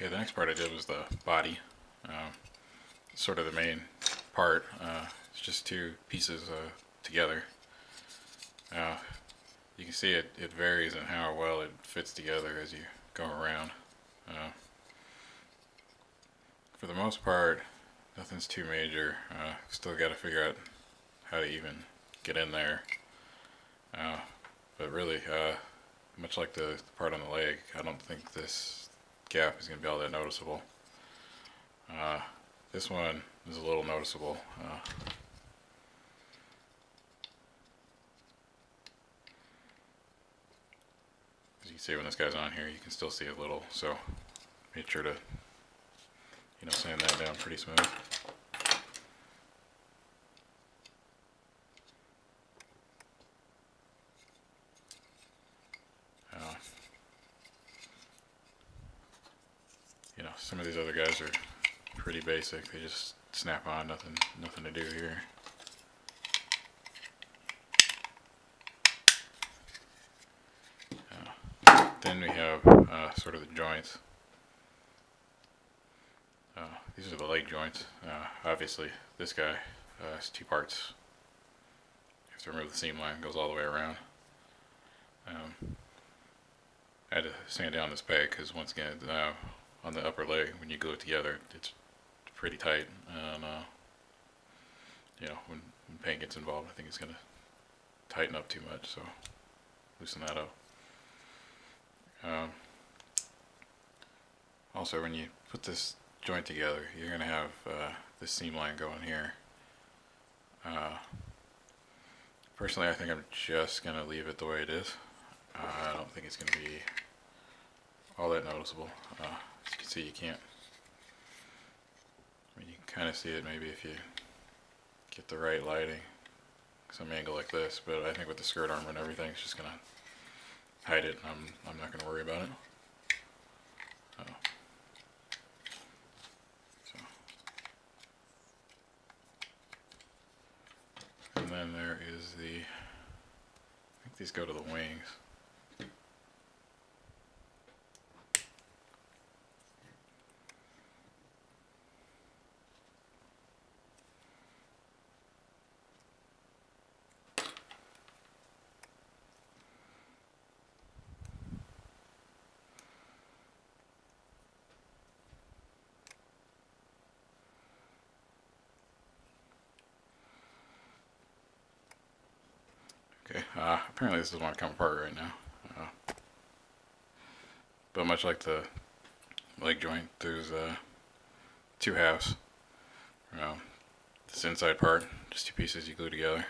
Okay, the next part I did was the body. Uh, sort of the main part. It's just two pieces together. You can see it varies in how well it fits together as you go around. For the most part, nothing's too major. Still got to figure out how to even get in there. But really, much like the part on the leg, I don't think this gap is going to be all that noticeable. This one is a little noticeable. As you can see when this guy's on here, you can still see a little, so make sure to sand that down pretty smooth. Some of these other guys are pretty basic. They just snap on, nothing to do here. Then we have sort of the joints. These are the leg joints. Obviously, this guy has two parts. You have to remove the seam line, it goes all the way around. I had to sand down this peg because once again, on the upper leg, when you glue it together, it's pretty tight, and when paint gets involved, I think it's going to tighten up too much, so loosen that up. Also, when you put this joint together, you're going to have this seam line going here. Personally, I think I'm just going to leave it the way it is. I don't think it's going to be all that noticeable. As you can see, you can't. I mean, you can kind of see it maybe if you get the right lighting, some angle like this. But I think with the skirt armor and everything, it's just gonna hide it. I'm not gonna worry about it. And then there is the. I think these go to the wings. Okay, apparently this doesn't want to come apart right now. But much like the leg joint, there's two halves. This inside part, just two pieces you glue together.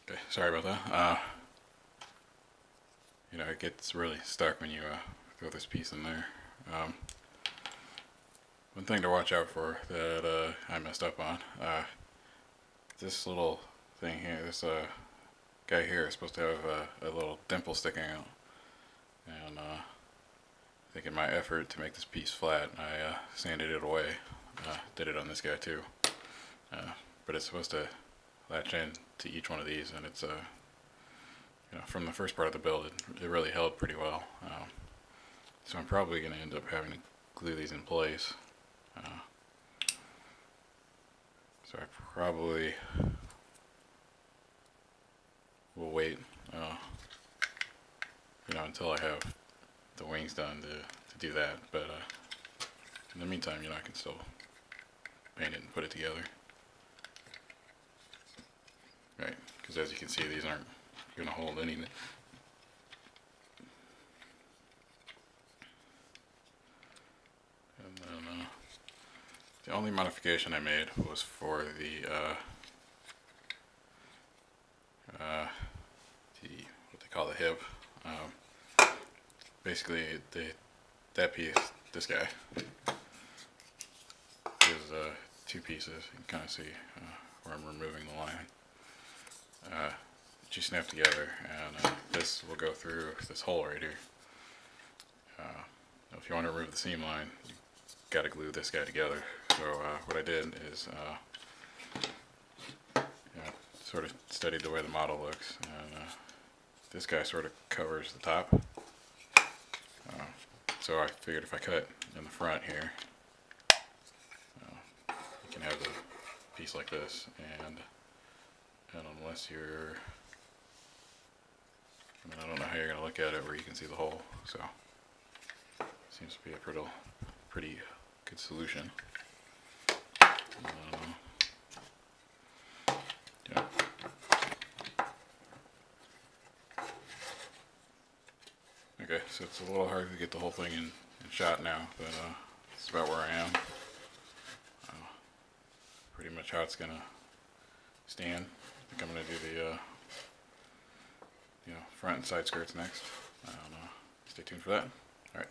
Okay, sorry about that. It gets really stuck when you throw this piece in there. One thing to watch out for that I messed up on, this little thing here, this guy here is supposed to have a little dimple sticking out, and I think in my effort to make this piece flat, I sanded it away. Did it on this guy too, but it's supposed to latch in to each one of these, and it's from the first part of the build, it really held pretty well. So I'm probably going to end up having to glue these in place. So I probably will wait, until I have the wings done to do that. But in the meantime, I can still paint it and put it together. Right, because as you can see, these aren't going to hold anything. And then the only modification I made was for the what they call the hip. Basically, that piece, this guy, is two pieces. You can kind of see where I'm removing the line. That you snap together, and this will go through this hole right here. If you want to remove the seam line, you got to glue this guy together. So what I did is, sort of studied the way the model looks, and this guy sort of covers the top. So I figured if I cut in the front here, you can have the piece like this, and unless you're, I mean, I don't know how you're going to look at it where you can see the hole, so seems to be a pretty good solution. Yeah. Okay, so it's a little hard to get the whole thing in shot now, but this is about where I am. Pretty much how it's gonna stand. I think I'm gonna do the front and side skirts next. I don't know. Stay tuned for that. All right.